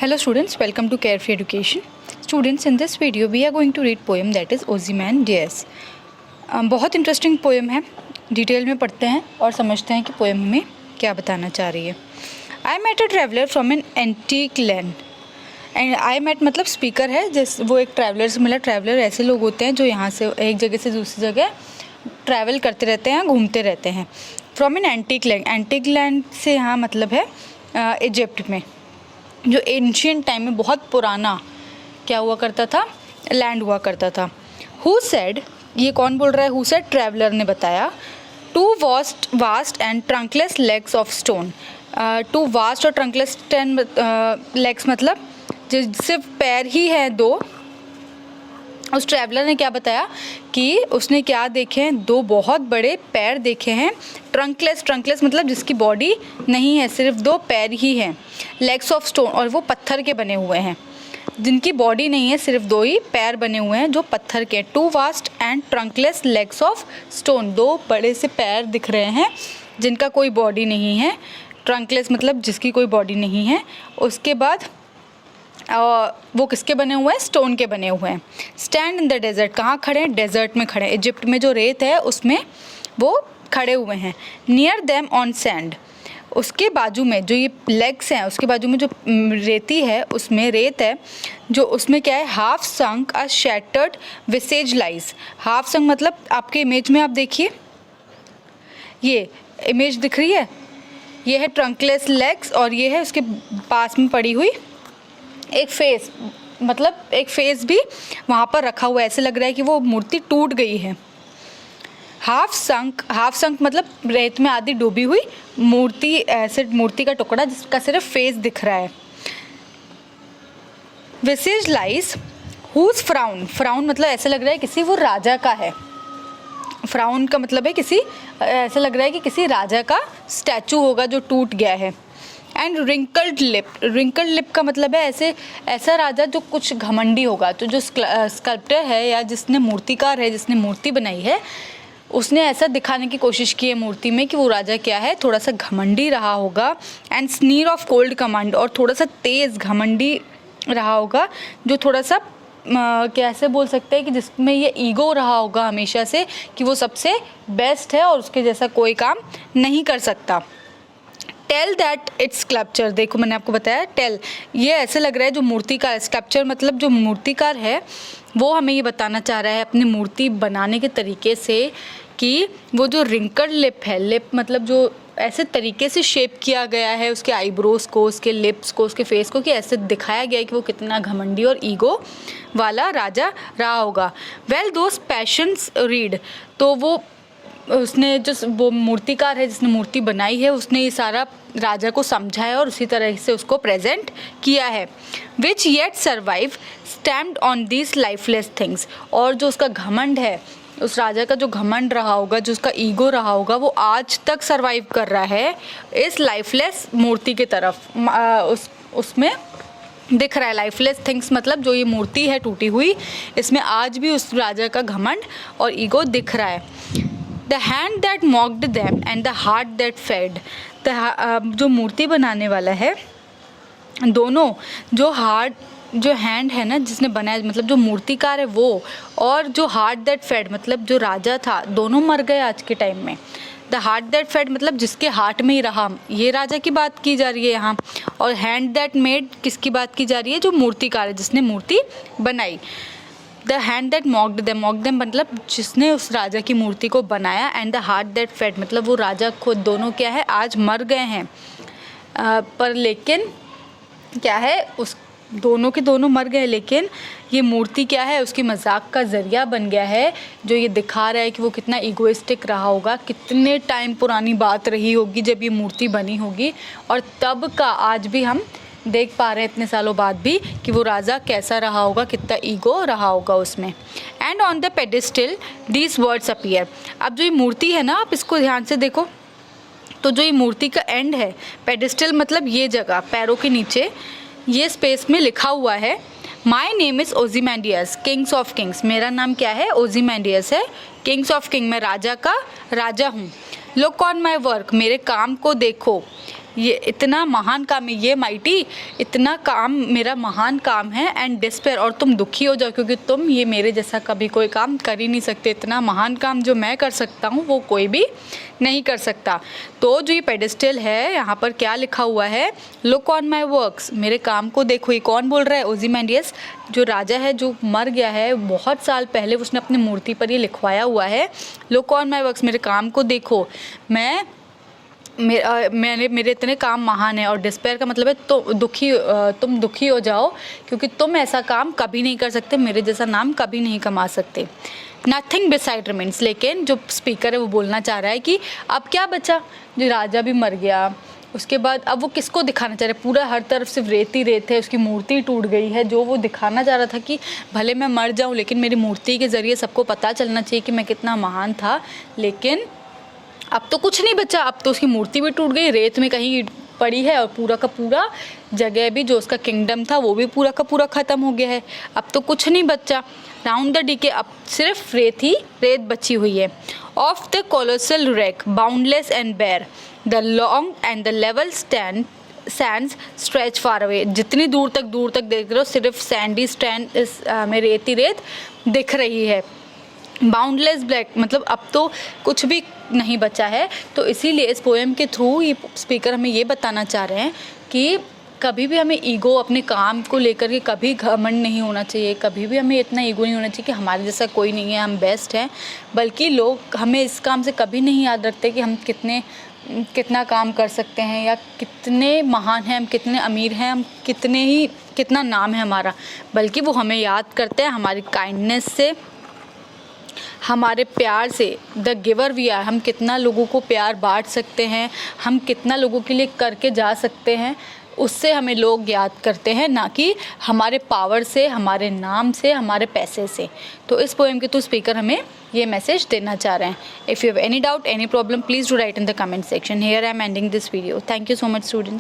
Hello students, welcome to Carefree Education. Students, in this video we are going to read poem that is Ozymandias. बहुत interesting poem है, detail में पढ़ते हैं और समझते हैं कि पोएम में क्या बताना चाह रही है. I met a traveller from an antique land. And I met मतलब स्पीकर है, जैसे वो एक ट्रैवलर से मिला. ट्रैवलर ऐसे लोग होते हैं जो यहाँ से एक जगह से दूसरी जगह ट्रैवल करते रहते हैं, घूमते रहते हैं. From an antique land. Antique land से यहाँ मतलब है इजिप्ट में, जो एंशियंट टाइम में बहुत पुराना क्या हुआ करता था, लैंड हुआ करता था. हु सेड, ये कौन बोल रहा है? हु सेड, ट्रैवलर ने बताया. Two vast and trunkless legs of stone. Two vast और ट्रंकलेस 10 लेग्स मतलब जो सिर्फ पैर ही है दो. उस ट्रैवलर ने क्या बताया कि उसने क्या देखे हैं, दो बहुत बड़े पैर देखे हैं. ट्रंकलेस मतलब जिसकी बॉडी नहीं है, सिर्फ दो पैर ही हैं. लेग्स ऑफ स्टोन, और वो पत्थर के बने हुए हैं, जिनकी बॉडी नहीं है, सिर्फ दो ही पैर बने हुए हैं जो पत्थर के. Two vast and trunkless legs of stone. दो बड़े से पैर दिख रहे हैं जिनका कोई बॉडी नहीं है. ट्रंकलेस मतलब जिसकी कोई बॉडी नहीं है. उसके बाद वो किसके बने हुए हैं? स्टोन के बने हुए हैं. Stand in the desert. कहाँ खड़े हैं? डेजर्ट में खड़े हैं. इजिप्ट में जो रेत है उसमें वो खड़े हुए हैं. Near them on sand. उसके बाजू में जो ये लेग्स हैं, उसके बाजू में जो रेती है, उसमें रेत है जो उसमें क्या है, हाफ संक अ शैटर्ड विसेज लाइज. हाफ संक मतलब आपके इमेज में आप देखिए, ये इमेज दिख रही है, ये है ट्रंकलेस लेग्स और ये है उसके पास में पड़ी हुई एक फेस, मतलब एक फेस भी वहाँ पर रखा हुआ है. ऐसे लग रहा है कि वो मूर्ति टूट गई है. हाफ संक मतलब रेत में आधी डूबी हुई मूर्ति, ऐसे मूर्ति का टुकड़ा जिसका सिर्फ फेस दिख रहा है. विसेज लाइज हुज फ्राउन मतलब ऐसा लग रहा है किसी वो राजा का है. फ्राउन का मतलब है किसी, ऐसा लग रहा है कि किसी राजा का स्टैचू होगा जो टूट गया है. एंड रिंकल्ड लिप का मतलब है ऐसा राजा जो कुछ घमंडी होगा. तो जो स्कल्प्टर है या जिसने मूर्तिकार है, जिसने मूर्ति बनाई है, उसने ऐसा दिखाने की कोशिश की है मूर्ति में कि वो राजा क्या है, थोड़ा सा घमंडी रहा होगा. And sneer of cold command, और थोड़ा सा तेज़ घमंडी रहा होगा, जो थोड़ा सा कैसे बोल सकते हैं कि जिसमें ये ईगो रहा होगा हमेशा से कि वो सबसे बेस्ट है और उसके जैसा कोई काम नहीं कर सकता. Tell that its sculpture. देखो मैंने आपको बताया टेल, ये ऐसे लग रहा है जो मूर्तिकार, स्कल्पचर मतलब जो मूर्तिकार है वो हमें ये बताना चाह रहा है अपनी मूर्ति बनाने के तरीके से कि वो जो रिंकल्ड लिप है, लिप मतलब जो ऐसे तरीके से शेप किया गया है उसके आईब्रोज को, उसके लिप्स को, उसके फेस को, कि ऐसे दिखाया गया है कि वो कितना घमंडी और ईगो वाला राजा रहा होगा. वेल दोस पैशंस रीड. तो वो उसने जो वो मूर्तिकार है जिसने मूर्ति बनाई है, उसने ये सारा राजा को समझा है और उसी तरह से उसको प्रेजेंट किया है. Which yet survive stamped on these lifeless things. और जो उसका घमंड है, उस राजा का जो घमंड रहा होगा, जो उसका ईगो रहा होगा, वो आज तक सर्वाइव कर रहा है इस लाइफलेस मूर्ति की तरफ. उसमें दिख रहा है लाइफलेस थिंग्स मतलब जो ये मूर्ति है टूटी हुई, इसमें आज भी उस राजा का घमंड और ईगो दिख रहा है. The hand that mocked them and the heart that fed. जो मूर्ति बनाने वाला है, दोनों जो हैंड है ना जिसने बनाया, मतलब जो मूर्तिकार है वो, और जो हार्ट दैट फेड मतलब जो राजा था, दोनों मर गए आज के टाइम में. द हार्ट दैट फेड मतलब जिसके हार्ट में ही रहा, ये राजा की बात की जा रही है यहाँ. और हैंड दैट मेड किसकी बात की जा रही है? जो मूर्तिकार है जिसने मूर्ति बनाई. The hand that mocked them मतलब जिसने उस राजा की मूर्ति को बनाया. And the heart that fed मतलब वो राजा खुद, दोनों क्या है, आज मर गए हैं. पर लेकिन क्या है, उस दोनों के दोनों मर गए, लेकिन ये मूर्ति क्या है, उसकी मजाक का ज़रिया बन गया है, जो ये दिखा रहा है कि वो कितना ईगोइस्टिक रहा होगा, कितने टाइम पुरानी बात रही होगी जब ये मूर्ति बनी होगी, और तब का आज भी हम देख पा रहे हैं इतने सालों बाद भी कि वो राजा कैसा रहा होगा, कितना ईगो रहा होगा उसमें. And on the pedestal these words appear. अब जो ये मूर्ति है ना, आप इसको ध्यान से देखो, तो जो ये मूर्ति का एंड है, पेडिस्टल मतलब ये जगह पैरों के नीचे, ये स्पेस में लिखा हुआ है, my name is Ozymandias, kings of kings. मेरा नाम क्या है? ओzymandias है, किंग्स ऑफ किंग, मैं राजा का राजा हूँ. लुक ऑन माई वर्क, मेरे काम को देखो. ये इतना महान काम है, ये माइटी इतना काम मेरा महान काम है, एंड डिस्पेयर और तुम दुखी हो जाओ क्योंकि तुम ये मेरे जैसा कभी कोई काम कर ही नहीं सकते। इतना महान काम जो मैं कर सकता हूँ वो कोई भी नहीं कर सकता। तो जो ये पेडिस्टल है यहाँ पर क्या लिखा हुआ है, लुक ऑन माई वर्क्स, मेरे काम को देखो। ये कौन बोल रहा है, ओzymandias, जो राजा है जो मर गया है बहुत साल पहले, उसने अपनी मूर्ति पर ये लिखवाया हुआ है, लुक ऑन माई वर्क्स, मेरे काम को देखो, मेरे इतने काम महान है। और डिस्पेयर का मतलब है तो तुम दुखी हो जाओ क्योंकि तुम ऐसा काम कभी नहीं कर सकते, मेरे जैसा नाम कभी नहीं कमा सकते। नथिंग बिसाइड रिमेन्स, लेकिन जो स्पीकर है वो बोलना चाह रहा है कि अब क्या बचा, जो राजा भी मर गया, उसके बाद अब वो किसको दिखाना चाह रहा है, पूरा हर तरफ सिर्फ रेत ही रेत है, उसकी मूर्ति टूट गई है। जो वो दिखाना चाह रहा था कि भले मैं मर जाऊँ लेकिन मेरी मूर्ति के ज़रिए सबको पता चलना चाहिए कि मैं कितना महान था, लेकिन अब तो कुछ नहीं बचा। अब तो उसकी मूर्ति भी टूट गई, रेत में कहीं पड़ी है, और पूरा का पूरा जगह भी जो उसका किंगडम था वो भी पूरा का पूरा ख़त्म हो गया है। अब तो कुछ नहीं बचा, राउंड द डीके, अब सिर्फ रेत बची हुई है। Of the colossal wreck boundless and bare, the long and the level sands stretch far away, जितनी दूर तक देख रहे हो सिर्फ सैंडी स्टैंड में रेत ही रेत दिख रही है। बाउंडलेस ब्लैक मतलब अब तो कुछ भी नहीं बचा है। तो इसीलिए इस पोएम के थ्रू ये स्पीकर हमें ये बताना चाह रहे हैं कि कभी भी हमें ईगो, अपने काम को लेकर के कभी घमंड नहीं होना चाहिए, कभी भी हमें इतना ईगो नहीं होना चाहिए कि हमारे जैसा कोई नहीं है, हम बेस्ट हैं। बल्कि लोग हमें इस काम से कभी नहीं याद रखते कि हम कितना काम कर सकते हैं या कितने महान हैं, हम कितने अमीर हैं, हम कितना नाम है हमारा, बल्कि वो हमें याद करते हैं हमारी काइंडनेस से, हमारे प्यार से। द गिवर वी आर, हम कितना लोगों को प्यार बांट सकते हैं, हम कितना लोगों के लिए करके जा सकते हैं, उससे हमें लोग याद करते हैं, ना कि हमारे पावर से, हमारे नाम से, हमारे पैसे से। तो इस पोएम के थ्रू स्पीकर हमें ये मैसेज देना चाह रहे हैं। If you have any doubt, any problem, please do right in the comment section. Here I am ending this video. Thank you so much students.